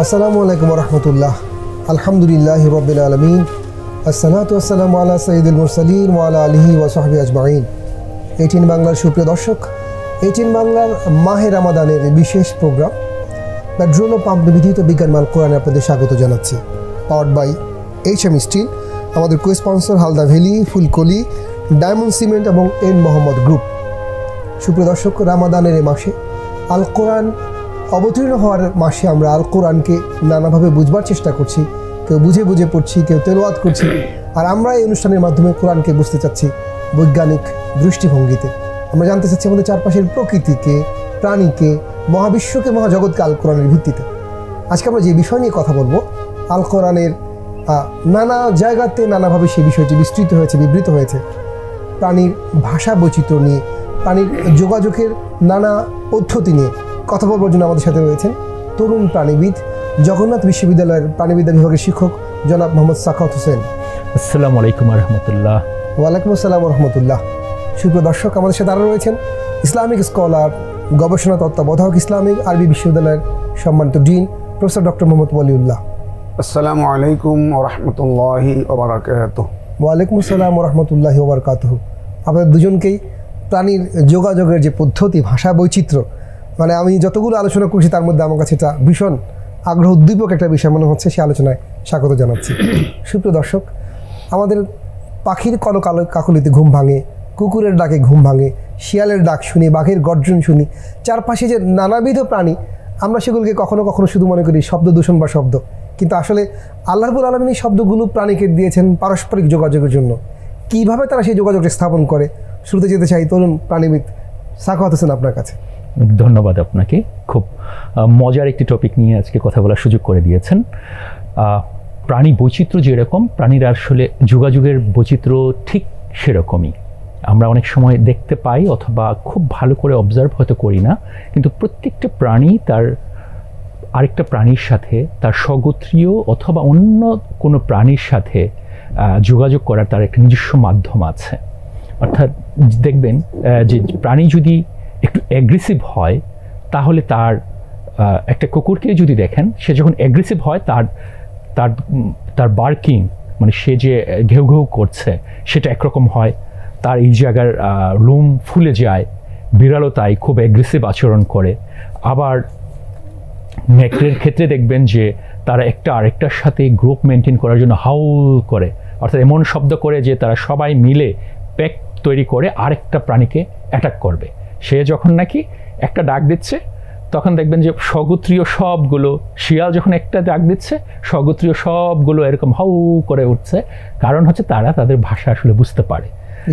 আসসালামু আলাইকুম রহমতুল্লাহ। আলহামদুলিল্লাহি রাব্বিল আলামিন, আসসালাতু ওয়াসসালামু আলা সাইয়্যিদিল মুরসালিন ওয়া আলা আলিহি ওয়া সাহবিহি আজমাইন। 18 বাংলার সুপ্রিয় দর্শক, 18 বাংলার মাহে রামাদানের বিশেষ প্রোগ্রাম পেট্রোল ও পাম্প নিবেদিত বিজ্ঞানমান কোরআনে আপনাদের স্বাগত জানাচ্ছি। পাওয়ার্ড বাই HM স্টিল, আমাদের কো স্পন্সর হালদা ভ্যালি, ফুলকলি, ডায়মন্ড সিমেন্ট এবং এন মোহাম্মদ গ্রুপ। সুপ্রিয় দর্শক, রামাদানের এই মাসে আল কোরআন অবতীর্ণ হওয়ার মাসে আমরা আল কোরআনকে নানাভাবে বুঝবার চেষ্টা করছি। কেউ বুঝে বুঝে পড়ছি, কেউ তেলাওয়াত করছি, আর আমরা এই অনুষ্ঠানের মাধ্যমে কোরআনকে বুঝতে চাচ্ছি বৈজ্ঞানিক দৃষ্টিভঙ্গিতে। আমরা জানতে চাচ্ছি আমাদের চারপাশের প্রকৃতিকে, প্রাণীকে, মহাবিশ্বকে, মহাজগৎকে আল কোরআনের ভিত্তিতে। আজকে আমরা যে বিষয় নিয়ে কথা বলবো, আল কোরআনের নানা জায়গাতে নানাভাবে সেই বিষয়টি বিস্তৃত হয়েছে, বিবৃত হয়েছে। প্রাণীর ভাষা বৈচিত্র্য নিয়ে, প্রাণীর যোগাযোগের নানা পদ্ধতি নিয়ে কথা বলবার জন্য আমাদের সাথে রয়েছেন তরুণ প্রাণীবিদ, জগন্নাথ বিশ্ববিদ্যালয়ের প্রাণীবিদ্যা বিভাগের শিক্ষক জনাব মোহাম্মদ সাখাওয়াত হোসেন। আসসালামু আলাইকুম রহমতুল্লাহ। ওয়ালাইকুম আসসালাম রহমতুল্লাহ। সুপ্রিয় দর্শক, আমাদের সাথে আরও রয়েছেন ইসলামিক স্কলার, গবেষণা তত্ত্বাবধায়ক, ইসলামিক আরবি বিশ্ববিদ্যালয়ের সম্মানিত dean professor doctor Mohammad Waliullah. আসসালামু আলাইকুম রহমতুল্লাহি ওয়া বারাকাতুহু। ওয়ালাইকুম আসসালাম রহমতুল্লাহি ওয়া বারাকাতুহু। আপনাদের দুজনকেই প্রাণীর যোগাযোগের যে পদ্ধতি, ভাষা বৈচিত্র্য, মানে আমি যতগুলো আলোচনা করছি তার মধ্যে আমার কাছে এটা ভীষণ আগ্রহ উদ্দীপক একটা বিষয় মনে হচ্ছে, সেই আলোচনায় স্বাগত জানাচ্ছি। সুপ্রিয় দর্শক, আমাদের পাখির কাকলিতে ঘুম ভাঙে, কুকুরের ডাকে ঘুম ভাঙে, শিয়ালের ডাক শুনি, বাঘের গর্জন শুনি, চারপাশে যে নানাবিধ প্রাণী, আমরা সেগুলোকে কখনো কখনো শুধু মনে করি শব্দ দূষণ বা শব্দ, কিন্তু আসলে আল্লাহ রাব্বুল আলামিন এই শব্দগুলো প্রাণীকে দিয়েছেন পারস্পরিক যোগাযোগের জন্য। কীভাবে তারা সেই যোগাযোগটা স্থাপন করে, শুরুতে যেতে চাই তরুণ প্রাণীবিদ সাখাওয়াত হোসেন আপনার কাছে। ধন্যবাদ আপনাকে, খুব মজার একটি টপিক নিয়ে আজকে কথা বলার সুযোগ করে দিয়েছেন। প্রাণী বৈচিত্র্য যেরকম, প্রাণীর আসলে যোগাযোগের বৈচিত্র্য ঠিক সেরকমই আমরা অনেক সময় দেখতে পাই, অথবা খুব ভালো করে অবজার্ভ হয়তো করি না, কিন্তু প্রত্যেকটা প্রাণী তার আরেকটা প্রাণীর সাথে, তার স্বগোত্রীয় অথবা অন্য কোনো প্রাণীর সাথে যোগাযোগ করার তার একটা নিজস্ব মাধ্যম আছে। অর্থাৎ দেখবেন যে প্রাণী যদি একটু অ্যাগ্রেসিভ হয়, তাহলে তার একটা কুকুরকে যদি দেখেন, সে যখন অ্যাগ্রেসিভ হয় তার তার তার বার্কিং, মানে সে যে ঘেউ ঘেউ করছে সেটা একরকম হয়, তার এই জায়গার লোম ফুলে যায়। বিড়ালও তাই, খুব অ্যাগ্রেসিভ আচরণ করে। আবার নেকড়ের ক্ষেত্রে দেখবেন যে তারা একটা আরেকটার সাথে গ্রুপ মেনটেন করার জন্য হাউল করে, অর্থাৎ এমন শব্দ করে যে তারা সবাই মিলে প্যাক তৈরি করে আরেকটা প্রাণীকে অ্যাটাক করবে। সে যখন নাকি একটা ডাক দিচ্ছে, তখন দেখবেন যে স্বগোত্রীয় সবগুলো, শিয়াল যখন একটা ডাক দিচ্ছে, স্বগোত্রীয় সবগুলো এরকম হাউ করে উঠছে। কারণ হচ্ছে তারা তাদের ভাষা আসলে বুঝতে পারে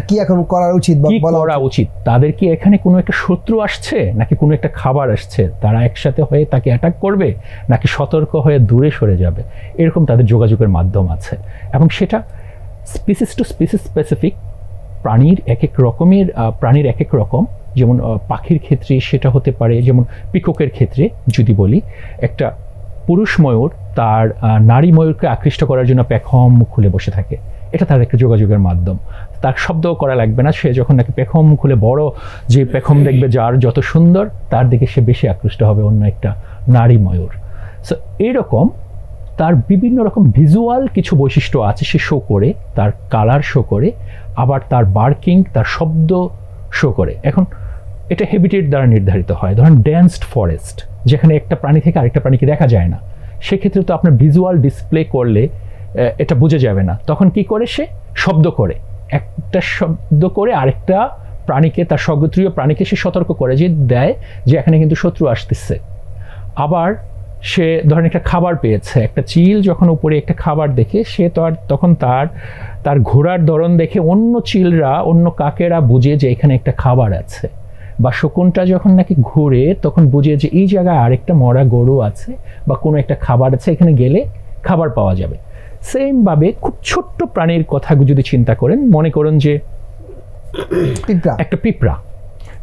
কি এখন করা উচিত, কি করা উচিত, তাদের কি এখানে কোনো একটা শত্রু আসছে নাকি কোনো একটা খাবার আসছে, তারা একসাথে হয়ে তাকে অ্যাটাক করবে নাকি সতর্ক হয়ে দূরে সরে যাবে। এরকম তাদের যোগাযোগের মাধ্যম আছে, এবং সেটা স্পিসিস টু স্পিসিস স্পেসিফিক। প্রাণীর এক এক রকমের, প্রাণীর এক এক রকম। যেমন পাখির ক্ষেত্রে সেটা হতে পারে, যেমন পিককের ক্ষেত্রে যদি বলি, একটা পুরুষ ময়ূর তার নারী ময়ূরকে আকৃষ্ট করার জন্য পেখম খুলে বসে থাকে, এটা তার একটা যোগাযোগের মাধ্যম। তার শব্দও করা লাগবে না, সে যখন নাকি পেখম খুলে, বড় যে পেখম দেখবে যার যত সুন্দর, তার দিকে সে বেশি আকৃষ্ট হবে অন্য একটা নারী ময়ূর। সো এইরকম তার বিভিন্ন রকম ভিজুয়াল কিছু বৈশিষ্ট্য আছে, সে শো করে, তার কালার শো করে, আবার তার বার্কিং, তার শব্দ শো করে। এখন এটা হ্যাবিটেট দ্বারা নির্ধারিত হয়। ধরেন ডেন্সড ফরেস্ট, যেখানে একটা প্রাণী থেকে আরেকটা প্রাণীকে দেখা যায় না, সেক্ষেত্রে তো আপনার ভিজুয়াল ডিসপ্লে করলে এটা বোঝা যাবে না। তখন কি করে, সে শব্দ করে, একটা শব্দ করে আরেকটা প্রাণীকে, তার স্বগোত্রীয় প্রাণীকে সে সতর্ক করে যে দেয় যে এখানে কিন্তু শত্রু আসতেছে। আবার সে ধরেন একটা খাবার পেয়েছে, একটা চিল যখন উপরে একটা খাবার দেখে, সে তো আর তখন তার ঘোরার ধরন দেখে অন্য চিলরা, অন্য কাকেরা বুঝে যে এখানে একটা খাবার আছে। বা শকুনটা যখন নাকি ঘুরে, তখন বুঝে যে এই জায়গায় আরেকটা মরা গরু আছে বা কোনো একটা খাবার আছে, এখানে গেলে খাবার পাওয়া যাবে। সেমভাবে খুব ছোট্ট প্রাণীর কথা যদি চিন্তা করেন, মনে করুন যে একটা পিঁপড়া,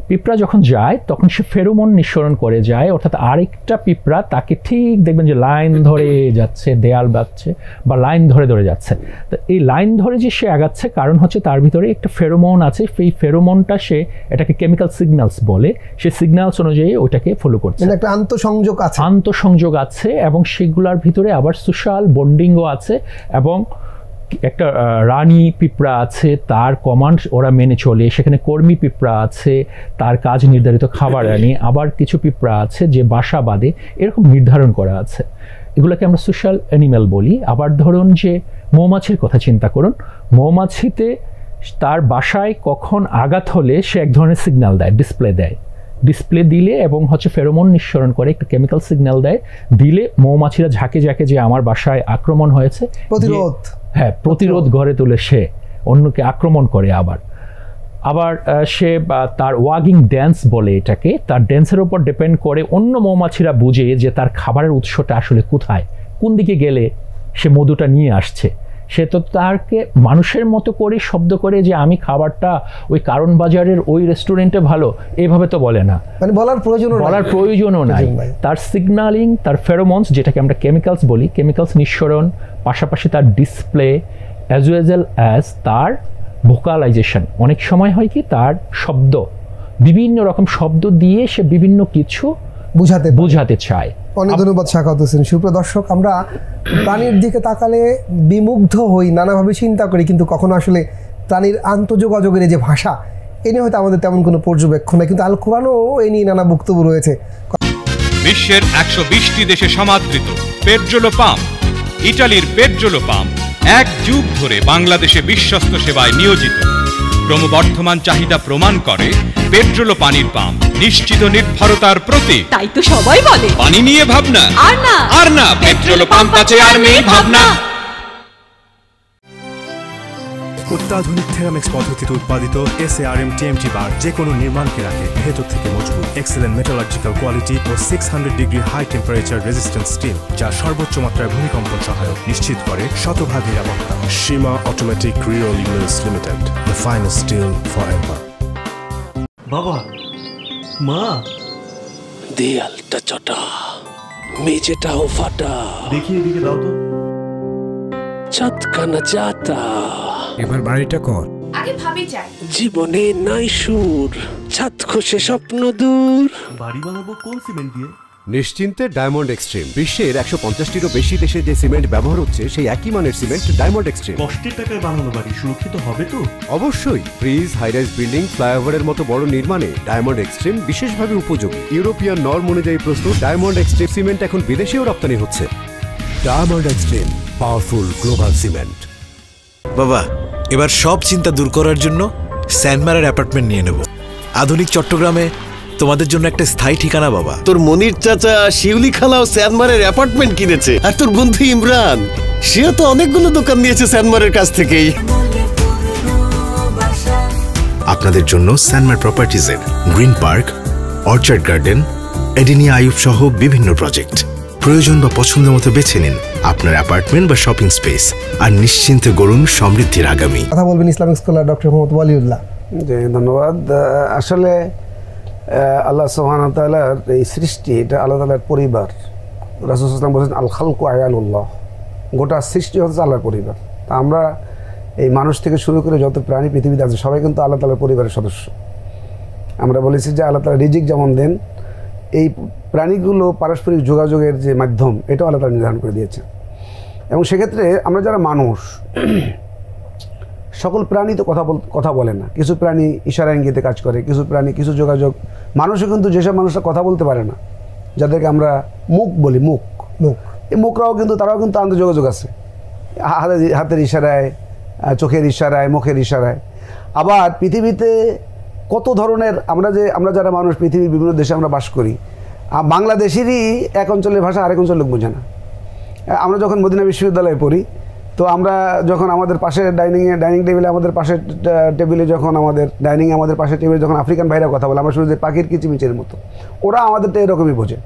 পিঁপড়া যখন যায় তখন সে ফেরোমন নিঃসরণ করে যায়, অর্থাৎ আরেকটা পিঁপড়া তাকে ঠিক দেখবেন যে লাইন ধরে যাচ্ছে, দেয়াল বাঁধছে বা লাইন ধরে ধরে যাচ্ছে। তো এই লাইন ধরে যে সে আগাচ্ছে কারণ হচ্ছে তার ভিতরে একটা ফেরোমন আছে, সেই ফেরোমনটা সে এটাকে কেমিক্যাল সিগন্যালস বলে, সে সিগন্যালস অনুযায়ী ওটাকে ফলো করছে। একটা আন্তঃসংযোগ আছে এবং সেগুলোর ভিতরে আবার সোশ্যাল বন্ডিংও আছে এবং একটা রানী পিঁপড়া আছে, তার কমান্ড ওরা মেনে চলে। সেখানে কর্মী পিঁপড়া আছে, তার কাজ নির্ধারিত খাবার আনে। আবার কিছু পিঁপড়া আছে যে বাসা বাঁধে, এরকম নির্ধারণ করা আছে। এগুলোকে আমরা সোশ্যাল অ্যানিম্যাল বলি। আবার ধরুন যে মৌমাছির কথা চিন্তা করুন, মৌমাছিতে তার বাসায় কখন আঘাত হলে সে এক ধরনের সিগন্যাল দেয়, ডিসপ্লে দিলে এবং হচ্ছে ফেরোমন নিঃসরণ করে, একটা কেমিক্যাল সিগন্যাল দেয়, দিলে মৌমাছিরা ঝাঁকে ঝাঁকে যে আমার বাসায় আক্রমণ হয়েছে প্রতিরোধ গড়ে তোলে, সে অন্যকে আক্রমণ করে। আবার সে তার ওয়াগিং ড্যান্স বলে এটাকে, তার ড্যান্সের উপর ডিপেন্ড করে অন্য মৌমাছিরা বুঝে যে তার খাবারের উৎসটা আসলে কোথায়, কোন দিকে গেলে সে মধুটা নিয়ে আসছে। সে তো তাকে মানুষের মতো করে শব্দ করে যে আমি খাবারটা ওই কারণ বাজারের ওই রেস্টুরেন্টে ভালো, এইভাবে তো বলে না, মানে বলার প্রয়োজনও নাই। তার সিগন্যালিং, তার ফেরোমনস যেটাকে আমরা কেমিক্যালস বলি, কেমিক্যালস নিঃসরণ, পাশাপাশি তার ডিসপ্লে অ্যাজ ওয়েল অ্যাজ তার ভোকালাইজেশন। অনেক সময় হয় কি তার শব্দ, বিভিন্ন রকম শব্দ দিয়ে সে বিভিন্ন কিছু বোঝাতে চায়। অনেক ধন্যবাদ শাখাওয়াত হোসেন। সুপ্রিয় দর্শক, আমরা প্রাণীর দিকে তাকালে বিমুগ্ধ হই, নানাভাবে চিন্তা করি, কিন্তু কখনো আসলে প্রাণীর আন্তঃযোগাযোগের যে ভাষা, এ নিয়ে হয়তো আমাদের তেমন কোনো পর্যবেক্ষণ নেই, কিন্তু আল কোরআনও এ নিয়ে নানা বক্তব্য রয়েছে। বিশ্বের 120টি দেশে সমাদৃত পেট্রোলো পাম্প, ইটালির পেট্রোলো পাম্প 1 যুগ ধরে বাংলাদেশে বিশ্বস্ত সেবায় নিয়োজিত। ক্রমবর্ধমান চাহিদা প্রমাণ করে পেট্রোলো পানির পাম্প নিশ্চিত নির্ভরতার প্রতীক। তাই তো সবাই বলে পানি নিয়ে ভাবনা আর না, পেট্রোলো পাম্প আছে আর নেই ভাবনা। অত্যাধুনিক থেরামিক্স পদ্ধতিতে উৎপাদিত SARM TMT বার যে কোনো নির্মাণকে রাখে ভেতর থেকে মজবুত। এক্সেলেন্ট মেটালার্জিক্যাল কোয়ালিটি ও 600 degree high temperature resistance steel, যা সর্বোচ্চ মাত্রায় ভূমিকম্পন সহায়ক, নিশ্চিত করে শতভাগ নিরাপত্তা। সীমা অটোমেটিক রিওলি mills limited, the finest steel forever. বাবা, মা, দেয়ালটা চটা, মেঝেটাও ফাটা, দেখি এদিকে দাও তো। ছাদখানা যাতা, এবার বাড়িটা কর। আগে ভাবি যাই, জীবনে নাই সুর, ছাদ খসে স্বপ্ন দূর। বাড়ি বানাবো কোন সিমেন্ট দিয়ে? নিশ্চিন্তে ডায়মন্ড এক্সট্রিম। বিশ্বের 150টিরও বেশি দেশে যে সিমেন্ট ব্যবহার হচ্ছে সেই একই মানের সিমেন্ট ডায়মন্ড এক্সট্রিম। কষ্টের টাকায় বানানো বাড়ি সুরক্ষিত হবে তো? অবশ্যই। ব্রিজ, হাইরাইজ বিল্ডিং, ফ্লাইওভারের মতো বড় নির্মাণে ডায়মন্ড এক্সট্রিম বিশেষভাবে উপযোগী। ইউরোপিয়ান নর্ম অনুযায়ী প্রস্তুত ডায়মন্ড এক্সট্রিম সিমেন্ট এখন বিদেশেও রপ্তানি হচ্ছে। Diamond extreme, powerful global cement. বাবা, এবার সব চিন্তা দূর করার জন্য স্যান্ডমারের অ্যাপার্টমেন্ট নিয়ে নেব। আধুনিক চট্টগ্রামে তোমাদের জন্য একটা স্থায়ী ঠিকানা। বাবা, তোর মনির চাচা শিউলি খালাও স্যান্ডমারের অ্যাপার্টমেন্ট কিনেছে, আর তোর বন্ধু ইমরান সেও তো অনেকগুলো দোকান নিয়েছে স্যান্ডমারের কাছ থেকেই। আপনাদের জন্য স্যান্ডমার প্রপার্টিজের green park, orchard garden, Edenia Ayub সহ বিভিন্ন প্রজেক্ট। প্রয়োজন বা পছন্দ মতো বেছে নিন আপনার অ্যাপার্টমেন্ট বা শপিং স্পেস, আর নিশ্চিন্তে গড়ুন সমৃদ্ধির আগামী। কথা বলবেন Islamic scholar doctor Mohammad Waliullah. জি, ধন্যবাদ। আসলে আল্লাহ সুবহানাহু ওয়া তাআলার এই সৃষ্টি, এটা আল্লাহ তাআলার পরিবার। রাসূল সাল্লাল্লাহু আলাইহি ওয়াসাল্লাম বলেছেন আল খালকু আয়ালুল্লাহ, গোটা সৃষ্টি হচ্ছে আল্লাহর পরিবার। তা আমরা এই মানুষ থেকে শুরু করে যত প্রাণী পৃথিবীতে আছে সবাই কিন্তু আল্লাহ তাআলার পরিবারের সদস্য। আমরা বলেছি যে আল্লাহ তাআলা রিজিক যেমন দেন, এই প্রাণীগুলো পারস্পরিক যোগাযোগের যে মাধ্যম, এটাও আল্লাহ তাআলা নির্ধারণ করে দিয়েছে। এবং সেক্ষেত্রে আমরা যারা মানুষ, সকল প্রাণী তো কথা বলে না। কিছু প্রাণী ইশারা ইঙ্গিতে কাজ করে, কিছু প্রাণী কিছু যোগাযোগ। মানুষও কিন্তু যেসব মানুষরা কথা বলতে পারে না, যাদেরকে আমরা মুখ বলি, মুখ, এই মুখরাও কিন্তু তারাও কিন্তু আন্তঃযোগাযোগ আছে, হাতের ইশারায়, চোখের ইশারায়, মুখের ইশারায়। আবার পৃথিবীতে কত ধরনের আমরা যারা মানুষ পৃথিবীর বিভিন্ন দেশে আমরা বাস করি, বাংলাদেশেরই এক অঞ্চলের ভাষা আরেক অঞ্চলের লোক বোঝে না। আমরা যখন মদিনা বিশ্ববিদ্যালয়ে পড়ি, তো আমরা যখন আমাদের পাশে ডাইনিং টেবিলে, আমাদের পাশের টেবিলে যখন আমাদের পাশের টেবিলে যখন আফ্রিকান ভাইরা কথা বলে, আমরা শুধু যে পাখির কিচিমিচির মতো, ওরা আমাদেরটা এরকমই বোঝে।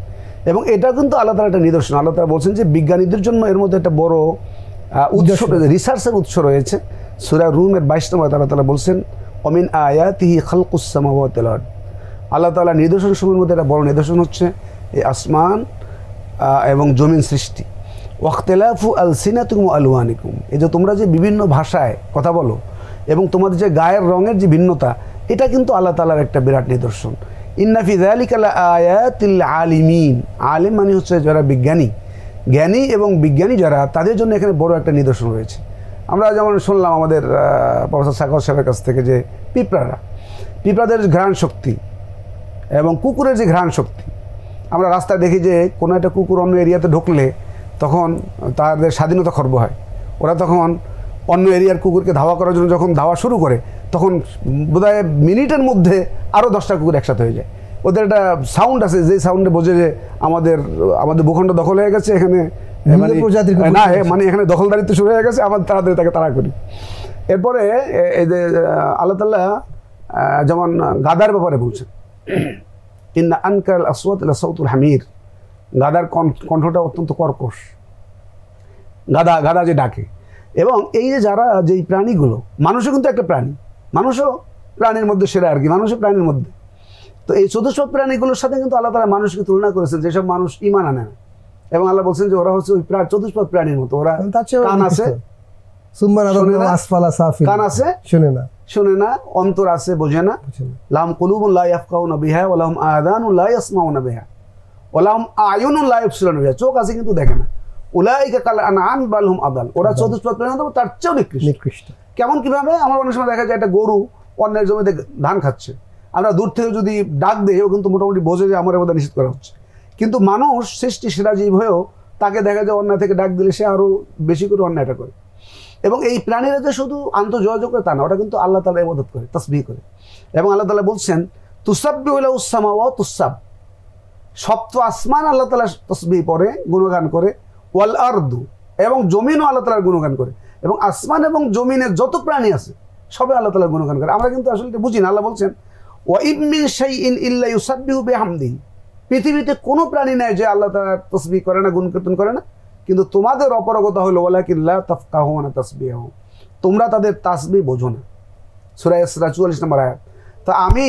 এবং এটা কিন্তু আল্লাহ তাআলার একটা নিদর্শন। আল্লাহ তাআলা বলছেন যে বিজ্ঞানীদের জন্য এর মধ্যে একটা বড় উৎস, রিসার্চের উৎস রয়েছে। সূরা রুমের 22 নম্বরে আল্লাহ তাআলা বলছেন অমিন আয়াতিহি খালকুস সামাওয়াতি ওয়াল আরদ, আল্লাহ তাআলা নিদর্শন সমূহের মধ্যে একটা বড় নিদর্শন হচ্ছে এই আসমান এবং জমিন সৃষ্টি। ওয়াখতিলাফু আলসিনাতুকুম ওয়া আলওয়ানিকুম, এই যে তোমরা যে বিভিন্ন ভাষায় কথা বলো এবং তোমাদের যে গায়ের রঙের যে ভিন্নতা, এটা কিন্তু আল্লাহ তাআলার একটা বিরাট নিদর্শন। ইন্না ফি যালিকা লাআয়াতিল আলিমিন, আলিম মানে হচ্ছে যারা বিজ্ঞানী, জ্ঞানী এবং বিজ্ঞানী যারা, তাদের জন্য এখানে বড় একটা নিদর্শন রয়েছে। আমরা যেমন শুনলাম আমাদের প্রফেসর সাখাওয়াত সাহেবের কাছ থেকে যে পিঁপড়াদের ঘ্রাণ শক্তি এবং কুকুরের যে ঘ্রাণ শক্তি, আমরা রাস্তায় দেখি যে কোনো একটা কুকুর অন্য এরিয়াতে ঢুকলে তখন তাদের স্বাধীনতা খর্ব হয়। ওরা তখন অন্য এরিয়ার কুকুরকে ধাওয়া করার জন্য যখন ধাওয়া শুরু করে, তখন বোধহয় মিনিটের মধ্যে আরও 10টা কুকুর একসাথে হয়ে যায়। ওদের একটা সাউন্ড আছে, যে সাউন্ডে বোঝে যে আমাদের ভূখণ্ড দখল হয়ে গেছে, এখানে মানে এখানে দখলদারিত্ব শুরু হয়ে গেছে, আবার তাড়াতাড়ি তাকে তাড়া করি। এরপরে এই যে আল্লাহ তাআলা যেমন গাদার ব্যাপারে বলছেন, ইন্না আনকাল আসওয়াত লা সাউতুল হামির, গাদার কণ্ঠটা অত্যন্ত কর্কশ, গাদা যে ডাকে। এবং এই যে যারা যেই প্রাণীগুলো, মানুষও কিন্তু একটা প্রাণী, মানুষও প্রাণীর মধ্যে সেরা আর কি, মানুষও প্রাণীর মধ্যে। তো এই চতুষ্পদ প্রাণীগুলোর সাথে কিন্তু আল্লাহ তাআলা মানুষকে তুলনা করেছেন, যেসব মানুষ ঈমান আনে না, এবং আল্লাহ বলছেন যে ওরা হচ্ছে ওই চতুষ্পদ প্রাণীর মতো। ওরা কান আছে, কান আছে শোনে না, অন্তর আছে বোঝে না, লাহুম কুলুবুন লা ইয়াফকাহুনা বিহা ওয়া লাহুম আযানুন লা ইয়াসমাউনা বিহা ওয়া লাহুম আয়ুনুন লা ইবসিরুনা বিহা, চোখ আছে কিন্তু দেখে না। উলাইকা কাল আনআম বাল হুম আদাল, ওরা চতুষ্পদ প্রাণী তার চেয়েও নিকৃষ্ট। কেমন কিভাবে? আমার অনেক সময় দেখা যায় একটা গরু অন্যের জমিতে ধান খাচ্ছে, আমরা দূর থেকে যদি ডাক দিই, ও কিন্তু মোটামুটি বোঝে যে আমার মধ্যে নিষেধ করা হচ্ছে। কিন্তু মানুষ সৃষ্টি সেরা জীব হয়েও তাকে দেখা যায় অন্যায় থেকে ডাক দিলে সে আরও বেশি করে অন্যায়টা করে। এবং এই প্রাণীরা যে শুধু আন্তঃযোগাযোগ করে তা না, ওটা কিন্তু আল্লাহ তাআলা ইবাদত করে, তাসবিহ করে। এবং আল্লাহ তাআলা বলছেন তুসাব্বিহু লাহুস সামাওয়াতু তুসাব, সপ্ত আসমান আল্লাহ তাআলা তাসবিহ পড়ে, গুণগান করে, ওয়াল আরদু, এবং জমিনও আল্লাহ তাআলার গুণগান করে। এবং আসমান এবং জমিনের যত প্রাণী আছে সবাই আল্লাহ তাআলার গুণগান করে। আমরা কিন্তু আসলে এটা বুঝি না। আল্লাহ বলছেন ওয়া ইম মিন শাইইন ইল্লা ইউসাব্বিহু বিহামদিহি, পৃথিবীতে কোনো প্রাণী নাই যে আল্লাহ তাআলার তাসবিহ করে না, গুণকীর্তন করে না। কিন্তু তোমাদের অপারগতা হলো ওয়ালাকিন লা তাফকাহুনা তাসবিহাহুম, তোমরা তাদের তাসবিহ বোঝো না। সূরা ইসরা 44 নম্বর আয়াত। তো আমি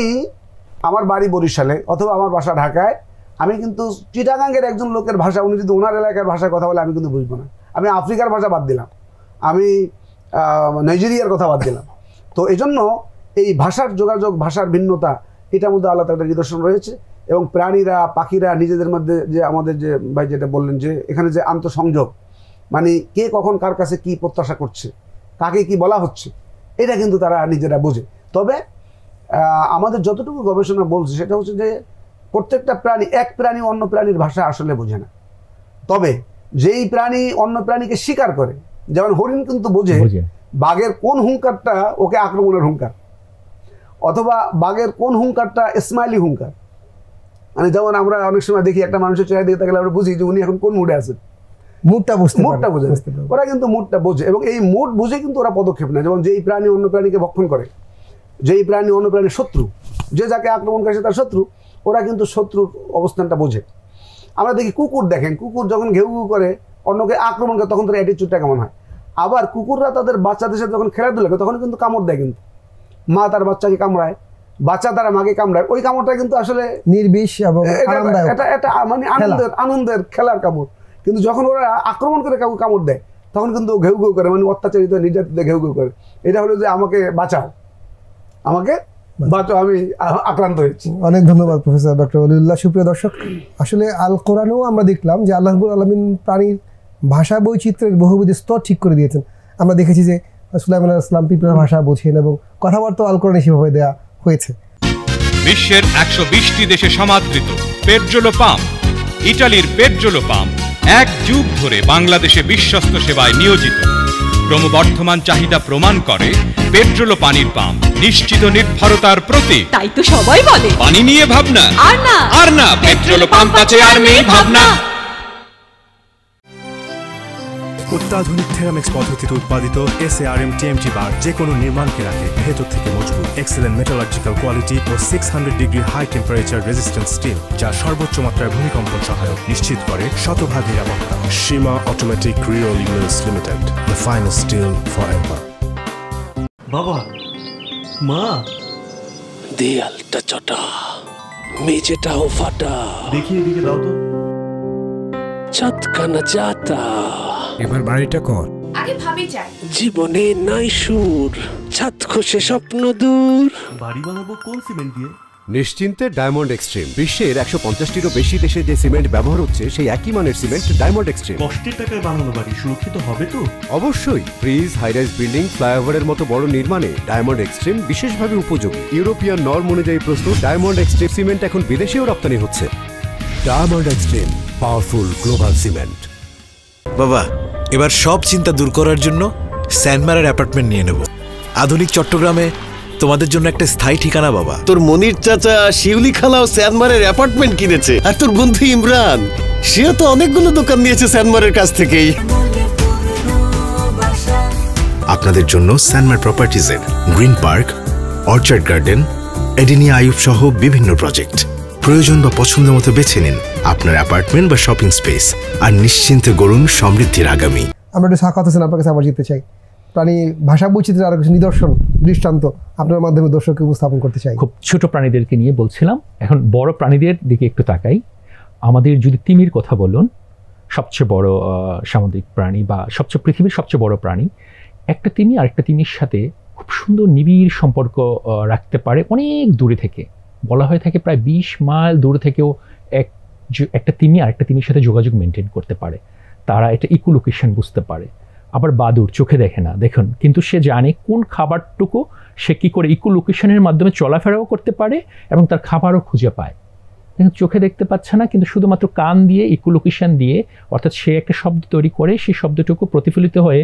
আমার বাড়ি বরিশালে অথবা আমার বাসা ঢাকায়, আমি কিন্তু চিটাগাঙ্গের একজন লোকের ভাষা, উনি যদি ওনার এলাকার ভাষায় কথা বলে আমি কিন্তু বুঝবো না। আমি আফ্রিকার ভাষা বাদ দিলাম, আমি নাইজেরিয়ার কথা বাদ দিলাম। তো এই জন্য এই ভাষার যোগাযোগ, ভাষার ভিন্নতা, এটার মধ্যে আল্লাহ তাআলার নিদর্শন রয়েছে। এবং প্রাণীরা, পাখিরা নিজেদের মধ্যে যে আমাদের যে ভাই যেটা বললেন যে এখানে যে আন্তঃসংযোগ, মানে কে কখন কার কাছে কি প্রত্যাশা করছে, কাকে কি বলা হচ্ছে, এটা কিন্তু তারা নিজেরা বোঝে। তবে আমাদের যতটুকু গবেষণা বলছে সেটা হচ্ছে যে প্রত্যেকটা প্রাণী, এক প্রাণী অন্য প্রাণীর ভাষা আসলে বোঝে না। তবে যেই প্রাণী অন্য প্রাণীকে শিকার করে, যেমন হরিণ কিন্তু বোঝে বাঘের কোন হুঙ্কারটা ওকে আক্রমণের হুঙ্কার, অথবা বাঘের কোন হুঙ্কারটা স্মাইলি হুঙ্কার। মানে যেমন আমরা অনেক সময় দেখি একটা মানুষের চেহারা দিয়ে থাকলে আমরা বুঝি যে উনি এখন কোন মুডে আছেন, মুডটা বোঝে। ওরা কিন্তু মুডটা বোঝে, এবং এই মুড বুঝে কিন্তু ওরা পদক্ষেপ নেয়। যেমন যেই প্রাণী অন্য প্রাণীকে ভক্ষণ করে, যেই প্রাণী অন্য প্রাণীর শত্রু, যে যাকে আক্রমণ করে সে তার শত্রু, ওরা কিন্তু শত্রুর অবস্থানটা বোঝে। আমরা দেখি কুকুর, দেখেন কুকুর যখন ঘেউ ঘেউ করে অন্যকে আক্রমণ করে তখন তার অ্যাটিটিউডটা কেমন হয়। আবার কুকুররা তাদের বাচ্চাদের সাথে যখন খেলাধুলা করে তখন কিন্তু কামড় দেয়, কিন্তু মা তার বাচ্চাকে কামড়ায়, বাচ্চা তারা মাকে কামড়ায়, ওই কামড়টা কিন্তু আসলে নির্বিষ এবং এটা মানে আনন্দের খেলার কামড়। কিন্তু যখন ওরা আক্রমণ করে কাউকে কামড় দেয় তখন কিন্তু ঘেউ ঘেউ করে, মানে অত্যাচারিত নির্যাতিত ঘেউ ঘেউ করে। এটা হলো যে আমাকে বাঁচাও, আমাকে বাঁচাও, আমি আক্রান্ত হয়েছি। অনেক ধন্যবাদ প্রফেসর ডক্টর ওলিউল্লাহ। সুপ্রিয় দর্শক, আসলে আল কোরআনেও আমরা দেখলাম যে আল্লাহ রাব্বুল আলামিন প্রাণীর ভাষা বৈচিত্র্যের বহুবিধ স্তর ঠিক করে দিয়েছেন। আমরা দেখেছি যে সুলাইমান আলাইহিস সালাম পিঁপড়ার ভাষা বোঝেন, এবং কথাবার্তা আল কোরআনে সেভাবে দেওয়া হয়েছে। বিশ্বের 120টি দেশে সমাদৃত পেট্রোলো পাম্প, ইটালির পেট্রোলো পাম্প 1 যুগ ধরে বাংলাদেশে বিশ্বস্ত সেবায় নিয়োজিত। ক্রমবর্ধমান চাহিদা প্রমাণ করে পেট্রোলো পানির পাম্প নিশ্চিত নির্ভরতার প্রতীক। তাই তো সবাই বলে পানি নিয়ে ভাবনা আর না, পেট্রোলো পাম্প আছে আর নেই ভাবনা। অত্যাধুনিক থেরামিক্স পদ্ধতিতে উৎপাদিত SARM TMT বার যে কোনো নির্মাণকে রাখে ভেতর থেকে মজবুত। এক্সেলেন্ট মেটালজিক্যাল কোয়ালিটি ও 600 degree high temperature resistant steel, যা সর্বোচ্চ মাত্রায় ভূমিকম্পন সহায়ক নিশ্চিত করে শতভাগ নিরাপত্তা। সীমা অটোমেটিক রিও limited limited, the finest steel forever. বাবা, মা, দেয়ালটা চটা। মেঝেটাও ফাটা, দেখি এদিকে দাও তো। ছাদখানা যাতা, এবার বাড়িটা কর। আগে ভাবি যাই। জীবনে নাই সুর, ছাদ খসে স্বপ্ন দূর। বাড়ি বানাবো কোন সিমেন্ট দিয়ে? নিশ্চিন্তে ডায়মন্ড এক্সট্রিম। বিশ্বের 150টিরও বেশি দেশে যে সিমেন্ট ব্যবহার হচ্ছে সেই একই মানের সিমেন্ট ডায়মন্ড এক্সট্রিম। কষ্টের টাকায় বানানো বাড়ি সুরক্ষিত হবে তো? অবশ্যই। ব্রিজ, হাইরাইজ বিল্ডিং, ফ্লাইওভারের মতো বড় নির্মাণে ডায়মন্ড এক্সট্রিম বিশেষভাবে উপযোগী। ইউরোপিয়ান নর্ম অনুযায়ী প্রস্তুত ডায়মন্ড এক্সট্রিম সিমেন্ট এখন বিদেশেও রপ্তানি হচ্ছে। Diamond extreme, powerful global cement. বাবা, এবার সব চিন্তা দূর করার জন্য স্যান্ডমারের অ্যাপার্টমেন্ট নিয়ে নেব। আধুনিক চট্টগ্রামে তোমাদের জন্য একটা স্থায়ী ঠিকানা। বাবা, তোর মনির চাচা শিউলি খালাও স্যানমারের অ্যাপার্টমেন্ট কিনেছে, আর তোর বন্ধু ইমরান সেও তো অনেকগুলো দোকান নিয়েছে স্যানমারের কাছ থেকেই। আপনাদের জন্য স্যানমার প্রপার্টিজের green park, orchard garden, Edenia Ayub সহ বিভিন্ন প্রজেক্ট। প্রয়োজন বা পছন্দ মতো বেছে নিন আপনার অ্যাপার্টমেন্ট বা শপিং স্পেস, আর নিশ্চিন্তে গড়ুন সমৃদ্ধির আগামী। আমরা একটু সাক্ষাৎ হোসেন আপনার কাছে আবার জিততে চাই। প্রাণী ভাষা বৈচিত্র্যের আরো কিছু নিদর্শন, দৃষ্টান্ত আপনার মাধ্যমে দর্শককে উপস্থাপন করতে চাই। খুব ছোট প্রাণীদেরকে নিয়ে বলছিলাম, এখন বড় প্রাণীদের দিকে একটু তাকাই। আমাদের যদি তিমির কথা বলুন, সবচেয়ে বড় সামুদ্রিক প্রাণী বা পৃথিবীর সবচেয়ে বড় প্রাণী, একটা তিমি আরেকটা তিমির সাথে খুব সুন্দর নিবিড় সম্পর্ক রাখতে পারে অনেক দূরে থেকে। বলা হয়ে থাকে প্রায় 20 মাইল দূর থেকেও একটা তিমি আরেকটা তিমির সাথে যোগাযোগ মেনটেন করতে পারে। তারা এটা ইকোলোকেশন বুঝতে পারে। আবার বাদুড় চোখে দেখে না, দেখুন, কিন্তু সে জানে কোন খাবারটুকু সে কী করে ইকোলোকেশনের মাধ্যমে চলাফেরাও করতে পারে এবং তার খাবারও খুঁজে পায়। কিন্তু চোখে দেখতে পাচ্ছে না, কিন্তু শুধুমাত্র কান দিয়ে ইকোলোকেশন দিয়ে, অর্থাৎ সে একটা শব্দ তৈরি করে, সেই শব্দটুকু প্রতিফলিত হয়ে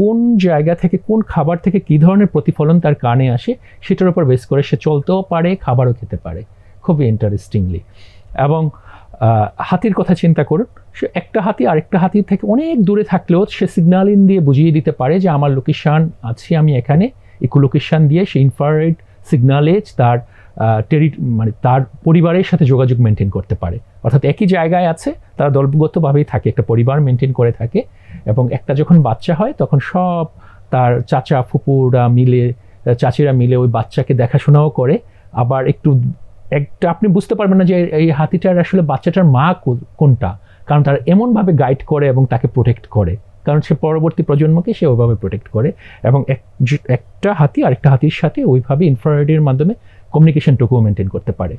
কোন জায়গা থেকে কোন খাবার থেকে কী ধরনের প্রতিফলন তার কানে আসে সেটার উপর বেস করে সে চলতেও পারে, খাবারও খেতে পারে, খুবই ইন্টারেস্টিংলি। এবং হাতির কথা চিন্তা করুন, সে একটা হাতি আরেকটা হাতির থেকে অনেক দূরে থাকলেও সে সিগন্যালিং দিয়ে বুঝিয়ে দিতে পারে যে আমার লোকেশান আছি আমি এখানে। ইকোলোকেশন দিয়ে সে ইনফ্রারেড সিগন্যালেজ তার মানে তার পরিবারের সাথে যোগাযোগ মেনটেন করতে পারে। অর্থাৎ একই জায়গায় আছে, তারা দলগতভাবেই থাকে, একটা পরিবার মেনটেন করে থাকে। এবং একটা যখন বাচ্চা হয় তখন সব তার চাচা ফুপুরা মিলে, চাচিরা মিলে ওই বাচ্চাকে দেখাশোনাও করে। আবার একটা আপনি বুঝতে পারবেন না যে এই হাতিটার আসলে বাচ্চাটার মা কোনটা, কারণ তারা এমনভাবে গাইড করে এবং তাকে প্রোটেক্ট করে, কারণ সে পরবর্তী প্রজন্মকে সে ওইভাবে প্রোটেক্ট করে। এবং একটা হাতি আরেকটা হাতির সাথে ওইভাবে ইনফ্রারেডের মাধ্যমে কমিউনিকেশনটুকু মেনটেন করতে পারে।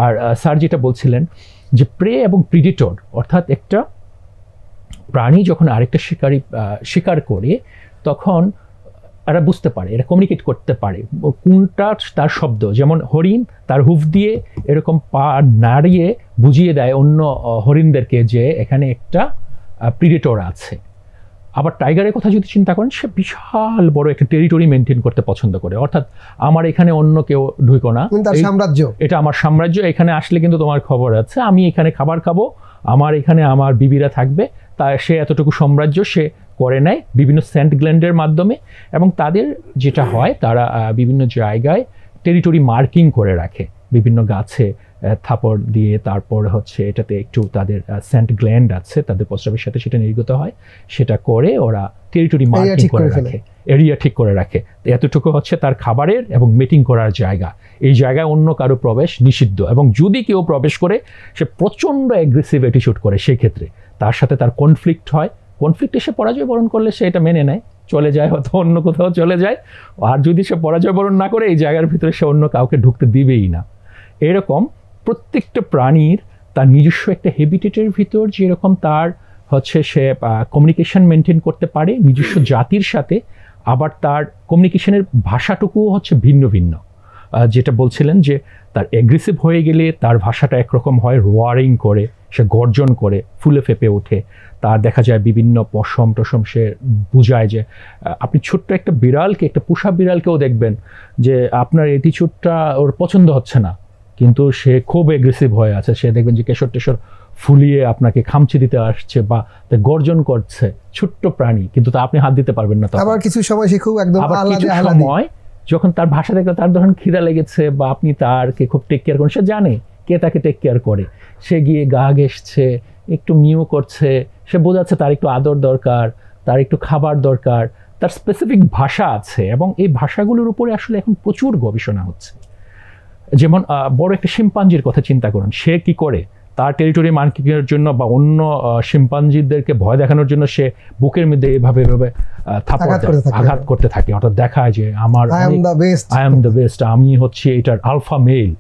আর স্যার যেটা বলছিলেন যে প্রে এবং প্রিডিটর, অর্থাৎ একটা প্রাণী যখন আরেকটা শিকার করে তখন এরা বুঝতে পারে, এরা কমিউনিকেট করতে পারে কোনটা তার শব্দ। যেমন হরিণ তার হুফ দিয়ে এরকম পা নাড়িয়ে বুঝিয়ে দেয় অন্য হরিণদেরকে যে এখানে একটা প্রিডেটর আছে। আবার টাইগারের কথা যদি চিন্তা করেন, সে বিশাল বড় একটা টেরিটরি মেনটেন করতে পছন্দ করে, অর্থাৎ আমার এখানে অন্য কেউ ঢুকো না, সাম্রাজ্য, এটা আমার সাম্রাজ্য, এখানে আসলে কিন্তু তোমার খবর আছে, আমি এখানে খাবার খাবো, আমার এখানে আমার বিবিরা থাকবে। তা সে এতটুকু সাম্রাজ্য সে করে নেয় বিভিন্ন সেন্ট গ্ল্যান্ডের মাধ্যমে। এবং তাদের যেটা হয়, তারা বিভিন্ন জায়গায় টেরিটরি মার্কিং করে রাখে, বিভিন্ন গাছে থাপড় দিয়ে, তারপর হচ্ছে এটাতে একটু তাদের সেন্ট গ্ল্যান্ড আছে, তাদের প্রস্রাবের সাথে সেটা নির্গত হয়, সেটা করে ওরা টেরিটরি মার্কিং করে রাখে, এরিয়া ঠিক করে রাখে। এতটুকু হচ্ছে তার খাবারের এবং মিটিং করার জায়গা। এই জায়গায় অন্য কারো প্রবেশ নিষিদ্ধ, এবং যদি কেউ প্রবেশ করে সে প্রচণ্ড অ্যাগ্রেসিভ অ্যাটিটিউড করে, সেই ক্ষেত্রে তার সাথে তার কনফ্লিক্ট হয়। কনফ্লিক্টে সে পরাজয় বরণ করলে সে এটা মেনে নেয়, চলে যায়, হয়তো অন্য কোথাও চলে যায়। আর যদি সে পরাজয় বরণ না করে, এই জায়গার ভিতরে সে অন্য কাউকে ঢুকতে দিবেই না। এরকম প্রত্যেকটা প্রাণীর তার নিজস্ব একটা হ্যাবিটেটের ভিতর যেরকম তার হচ্ছে সে কমিউনিকেশন মেনটেন করতে পারে নিজস্ব জাতির সাথে, আবার তার কমিউনিকেশনের ভাষাটুকুও হচ্ছে ভিন্ন ভিন্ন। যেটা বলছিলেন যে তার অ্যাগ্রেসিভ হয়ে গেলে তার ভাষাটা একরকম হয়, রোয়ারিং করে, সে গর্জন করে, ফুলে ফেপে ওঠে। তার দেখা যায় বিভিন্ন পশম টসম সে বুঝায় যে আপনি ছোট্ট একটা বিড়ালকে, একটা পোষা বিড়ালকেও দেখবেন যে আপনার অ্যাটিটিউডটা ওর পছন্দ হচ্ছে না, কিন্তু সে খুব অ্যাগ্রেসিভ হয়ে আছে, সে দেখবেন যে কেশর টেশর ফুলিয়ে আপনাকে খামচি দিতে আসছে বা গর্জন করছে, ছোট্ট প্রাণী, কিন্তু তা আপনি হাত দিতে পারবেন না। আবার কিছু সময় সে খুব একদম আলাদা সময় যখন তার ভাষা দেখলে, তার ধরেন খিদা লেগেছে বা আপনি তারকে খুব টেক কেয়ার করেন, সে জানে কে তাকে টেক কেয়ার করে, সে গিয়ে গা ঘেঁষছে, একটু মিউ করছে, সে বোঝাচ্ছে তার একটু আদর দরকার, তার একটু খাবার দরকার, তার স্পেসিফিক ভাষা আছে। এবং এই ভাষাগুলোর উপরে আসলে এখন প্রচুর গবেষণা হচ্ছে। যেমন বড় একটা শিম্পাঞ্জির কথা চিন্তা করুন, সে কি করে তার টেরিটরি মার্কিংয়ের জন্য বা অন্য শিম্পাঞ্জিদেরকে ভয় দেখানোর জন্য সে বুকের মধ্যে এভাবে আঘাত করতে থাকে, অর্থাৎ দেখায় যে আমার আই এম দ্য বেস্ট, আমি হচ্ছে এটার আলফা মেল,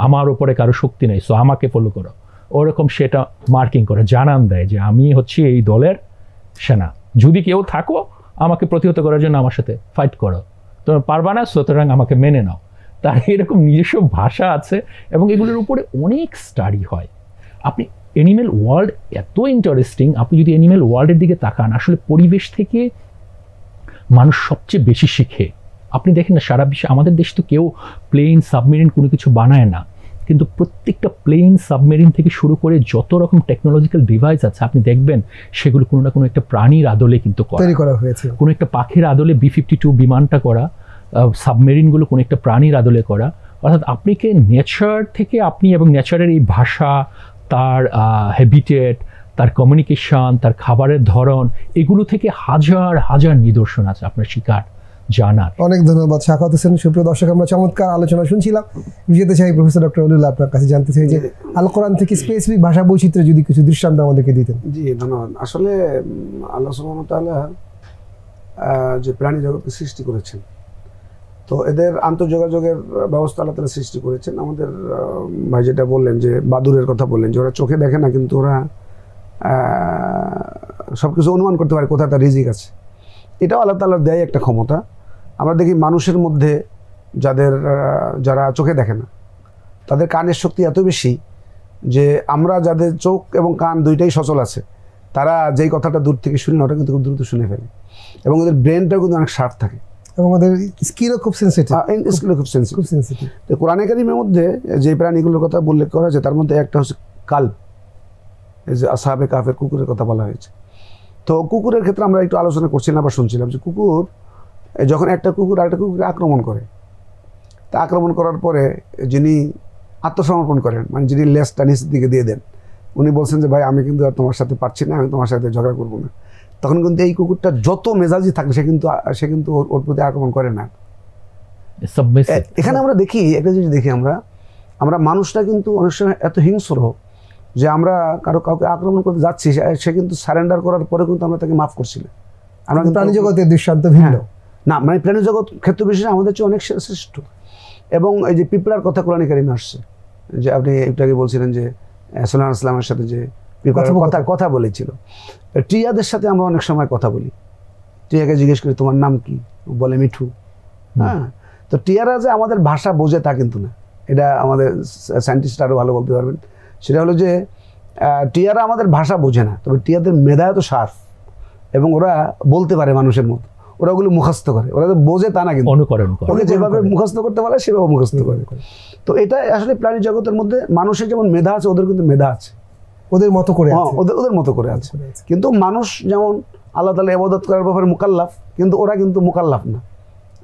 আমার উপরে কারো শক্তি নেই, সো আমাকে ফলো করো। ওরকম সেটা মার্কিং করে জানান দেয় যে আমি হচ্ছে এই দলের সেনা, যদি কেউ থাকো আমাকে প্রতিহত করার জন্য আমার সাথে ফাইট করো, তোমরা পারবা না সুতরাং আমাকে মেনে নাও। তার এরকম নিজস্ব ভাষা আছে এবং এগুলোর উপরে অনেক স্টাডি হয়। আপনি অ্যানিম্যাল ওয়ার্ল্ড এত ইন্টারেস্টিং, আপনি যদি অ্যানিম্যাল ওয়ার্ল্ডের দিকে তাকান, আসলে পরিবেশ থেকে মানুষ সবচেয়ে বেশি শিখে। আপনি দেখেন না সারা বিশ্বে, আমাদের দেশ তো কেউ প্লেন সাবমেরিন কোনো কিছু বানায় না, কিন্তু প্রত্যেকটা প্লেন সাবমেরিন থেকে শুরু করে যত রকম টেকনোলজিক্যাল ডিভাইস আছে আপনি দেখবেন সেগুলো কোনো না কোনো একটা প্রাণীর আদলে কিন্তু তৈরি করা হয়েছে, কোনো একটা পাখির আদলে B-52 বিমানটা করা, সাবমেরিনগুলো কোনো একটা প্রাণীর আদলে করা। অর্থাৎ আপনাকে নেচার থেকে আপনি এবং নেচারের এই ভাষা, তার হ্যাবিটেট, তার কমিউনিকেশন, তার খাবারের ধরন, এগুলো থেকে হাজার হাজার নিদর্শন আছে আপনার শিকার জানার। অনেক ধন্যবাদ শাখাওয়াত হোসেন। সুপ্রিয় দর্শক, আমরা চমৎকার আলোচনা শুনছিলাম। যেতে চাই প্রফেসর ডক্টর অলিউল্লাহ, আপনার কাছে জানতে চাই যে আল কোরআন থেকে স্পেসিফিক ভাষা বৈচিত্র্যে যদি কিছু দৃষ্টান্ত আমাদেরকে দিতেন। জি ধন্যবাদ। আসলে আল্লাহ সুবহানাহু ওয়া তাআলা যে প্রাণী জগৎকে সৃষ্টি করেছেন, তো এদের আন্তঃযোগাযোগের ব্যবস্থা আল্লাহ তাআলা সৃষ্টি করেছেন। আমাদের ভাই যেটা বললেন যে বাদুরের কথা বললেন, যে ওরা চোখে দেখে না কিন্তু ওরা সব কিছু অনুমান করতে পারে কোথায় তার রিজিক আছে। এটাও আল্লাহ তাআলার দেয় একটা ক্ষমতা। আমরা দেখি মানুষের মধ্যে যারা চোখে দেখে না, তাদের কানের শক্তি এত বেশি যে আমরা যাদের চোখ এবং কান দুইটাই সচল আছে, তারা যেই কথাটা দূর থেকে শুনে ওটা কিন্তু খুব দ্রুত শুনে ফেলে, এবং ওদের ব্রেনটাও কিন্তু অনেক শার্প থাকে, এবং ওদের স্কিলও খুব সেন্সিটিভ। তো কোরআনে কারীমের মধ্যে যে প্রাণীগুলোর কথা উল্লেখ করা হয়েছে তার মধ্যে একটা হচ্ছে কালব, এই যে আসহাবে কাফের কুকুরের কথা বলা হয়েছে। তো কুকুরের ক্ষেত্রে আমরা একটু আলোচনা করছিলাম বা শুনছিলাম যে কুকুর যখন একটা কুকুর আরেকটা কুকুরকে আক্রমণ করে, তা আক্রমণ করার পরে যিনি আত্মসমর্পণ করেন, মানে যিনি লেজটা নিচের দিকে দিয়ে দেন, উনি বলছেন যে ভাই আমি কিন্তু আর তোমার সাথে পারছি না, আমি তোমার সাথে ঝগড়া করবো না। তখন কিন্তু এই কুকুরটা যত মেজাজি থাকে সে কিন্তু ওর প্রতি আক্রমণ করে না। এখানে আমরা দেখি একটা জিনিস দেখি, আমরা মানুষটা কিন্তু অনেক সময় এত হিংস্র যে আমরা কাউকে আক্রমণ করতে যাচ্ছি, সে কিন্তু সারেন্ডার করার পরে কিন্তু আমরা তাকে মাফ করছি না। আমরা প্রাণী জগতের দৃষ্টান্ত ভিন্ন না, মানে প্রাণী জগৎ ক্ষেত্র বিশেষে আমাদের চেয়ে অনেক শ্রেষ্ঠ। এবং এই যে পিঁপড়ার কথা কোরআনে কারিমে আসছে, যে আপনি একটু আগে বলছিলেন যে সুলাইমান আলাইহিস সালামের সাথে যে পিঁপড়ার কথা বলেছিল, টিয়াদের সাথে আমরা অনেক সময় কথা বলি। টিয়াকে জিজ্ঞেস করি তোমার নাম কি, বলে মিঠু। হ্যাঁ, তো টিয়ারা যে আমাদের ভাষা বোঝে তা কিন্তু না, এটা আমাদের সায়েন্টিস্ট আরও ভালো বলতে পারবেন। সেটা হলো যে টিয়ারা আমাদের ভাষা বোঝে না, তবে টিয়াদের মেধা এত শার্প এবং ওরা বলতে পারে মানুষের মতো, ওরা ওগুলো মুখস্থ করে, ওরা তো বোঝে তা না কিন্তু অনুকরণ করে, ওকে যেভাবে মুখস্থ করতে পারে সেভাবে মুখস্থ করে। তো এটা আসলে প্রাণী জগতের মধ্যে মানুষের যেমন মেধা আছে, ওদের কিন্তু মেধা আছে, ওদের মতো করে, ওদের মতো করে আছে। কিন্তু মানুষ যেমন আল্লাহ তাআলা ইবাদত করার ব্যাপারে মুকাল্লাফ, কিন্তু ওরা কিন্তু মুকাল্লাফ না,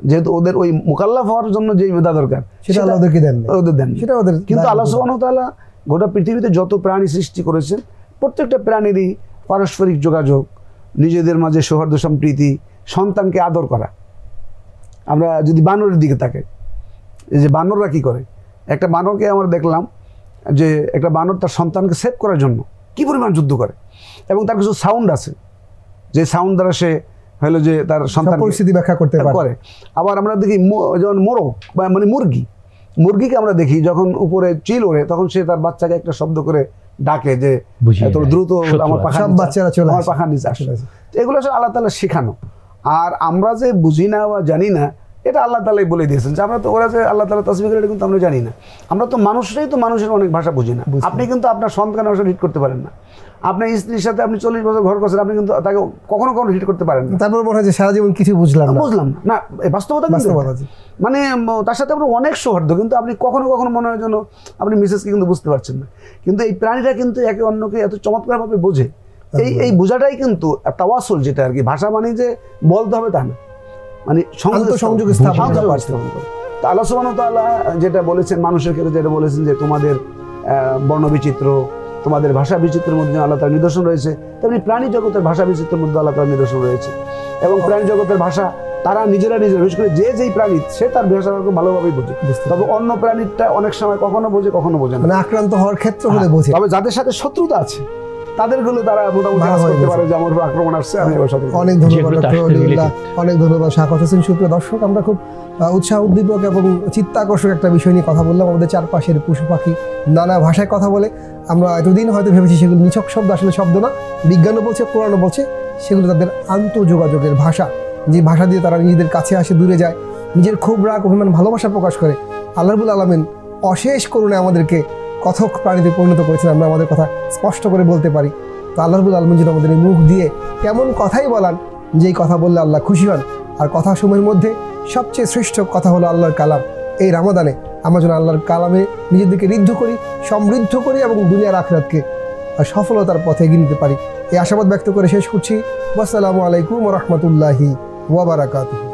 যেহেতু ওদের ওই মুকাল্লাফ হওয়ার জন্য যেই মেধা দরকার সেটা আল্লাহ ওদেরকে দেন, ওদের দেন সেটা ওদের। কিন্তু আল্লাহ সুবহানাহু ওয়া তাআলা গোটা পৃথিবীতে যত প্রাণী সৃষ্টি করেছেন, প্রত্যেকটা প্রাণীরই পারস্পরিক যোগাযোগ, নিজেদের মাঝে সৌহার্দ্য সম্প্রীতি, সন্তানকে আদর করা। আমরা যদি বানরের দিকে তাকাই, এই যে বানররা কী করে, একটা বানরকে আমরা দেখলাম যে একটা বানর তার সন্তানকে সেভ করার জন্য কী পরিমাণ যুদ্ধ করে, এবং তার কিছু সাউন্ড আছে যে সাউন্ড দ্বারা সে হলো যে তার সন্তান পরিস্থিতি ব্যাখ্যা করতে পারে। আবার আমরা দেখি যেমন মোরগ বা মানে মুরগিকে আমরা দেখি যখন উপরে চিল ওড়ে তখন সে তার বাচ্চাকে একটা শব্দ করে ডাকে যে তোর দ্রুত আমার পাখার নিচে আসে। এগুলো আসলে আল্লাহ তাআলা শেখানো, আর আমরা যে বুঝি না বা জানি না এটা আল্লাহ তাআলাই বলে দিয়েছেন। যে আমরা তো ওরা যে আল্লাহ তাআলা তাসবিহ করে কিন্তু আমরা জানি না, আমরা তো মানুষরাই তো মানুষের অনেক ভাষা বুঝি না। আপনি কিন্তু আপনার সন্তানের ভাষা হিট করতে পারেন না, আপনার স্ত্রীর সাথে আপনি 40 বছর ঘর করছেন, আপনি কিন্তু তাকে কখনো হিট করতে পারেন না। তারপর মনে হয় যে সারা জীবন কিছু বুঝলাম না, বাস্তবতা মানে তার সাথে আপনার অনেক সৌহার্দ্য, কিন্তু আপনি কখনো মনে হয় যেন আপনি মিসেসকে কিন্তু বুঝতে পারছেন না। কিন্তু এই প্রাণীরা কিন্তু একে অন্যকে এত চমৎকারভাবে বোঝে, এই বোঝাটাই কিন্তু তাওয়াসুল, যেটা আর কি। ভাষা মানে যে বলতে হবে তা না, মানে সংযোগ স্থাপন করে। তো আল্লাহ সুবহানাহু ওয়া তাআলা যেটা বলেছেন মানুষের ক্ষেত্রে, যেটা বলেছেন যে তোমাদের বর্ণবিচিত্র, তোমাদের ভাষা বিচিত্রের মধ্যে আল্লাহ তাআলার নিদর্শন রয়েছে, তেমনি প্রাণী জগতের ভাষা বিচিত্রের মধ্যে আল্লাহ তাআলার নিদর্শন রয়েছে। এবং প্রাণী জগতের ভাষা তারা নিজেরা বিশেষ করে যেই প্রাণী সে তার ভাষা ভালোভাবেই বোঝে, তবে অন্য প্রাণীটা অনেক সময় কখনো বোঝে কখনো বোঝে না, মানে আক্রান্ত হওয়ার ক্ষেত্র হলে বোঝে। তবে যাদের সাথে শত্রুতা আছে তাদেরগুলো তারা মোটামুটি করতে পারে যে আমার আক্রমণ আসছে, আমি এবার সাথে। অনেক ধন্যবাদ ডক্টর ওলিউল্লাহ, অনেক ধন্যবাদ শাকওয়াত হোসেন। সুপ্রিয় দর্শক, আমরা খুব উৎসাহ উদ্দীপক এবং চিত্তাকর্ষক একটা বিষয় নিয়ে কথা বললাম। আমাদের চারপাশের পশু পাখি নানা ভাষায় কথা বলে, আমরা এতদিন হয়তো ভেবেছি সেগুলো নিছক শব্দ, আসলে শব্দ না। বিজ্ঞানও বলছে, কোরআনও বলছে, সেগুলো তাদের আন্তঃযোগাযোগের ভাষা, যে ভাষা দিয়ে তারা নিজেদের কাছে আসে, দূরে যায়, নিজের ক্ষোভ, রাগ, অভিমান, ভালোবাসা প্রকাশ করে। আল্লাহ রাব্বুল আলামিন অশেষ করুণায় আমাদেরকে কথক প্রাণীতে পরিণত করেছেন, আমরা আমাদের কথা স্পষ্ট করে বলতে পারি। তো আল্লাহ রাব্বুল আলামিন যেন আমাদের এই মুখ দিয়ে তেমন কথাই বলান যেই কথা বললে আল্লাহ খুশি হন। আর কথাসমূহের মধ্যে সবচেয়ে শ্রেষ্ঠ কথা হলো আল্লাহর কালাম। এই রমাদানে আমরা যেন আল্লাহর কালামে নিজেদেরকে ঋদ্ধ করি, সমৃদ্ধ করি এবং দুনিয়ার আখিরাতকে সফলতার পথে এগিয়ে নিতে পারি। এই আশাবাদ ব্যক্ত করে শেষ করছি। আসসালামু আলাইকুম ওয়া রাহমাতুল্লাহি ওয়া বারাকাতুহু।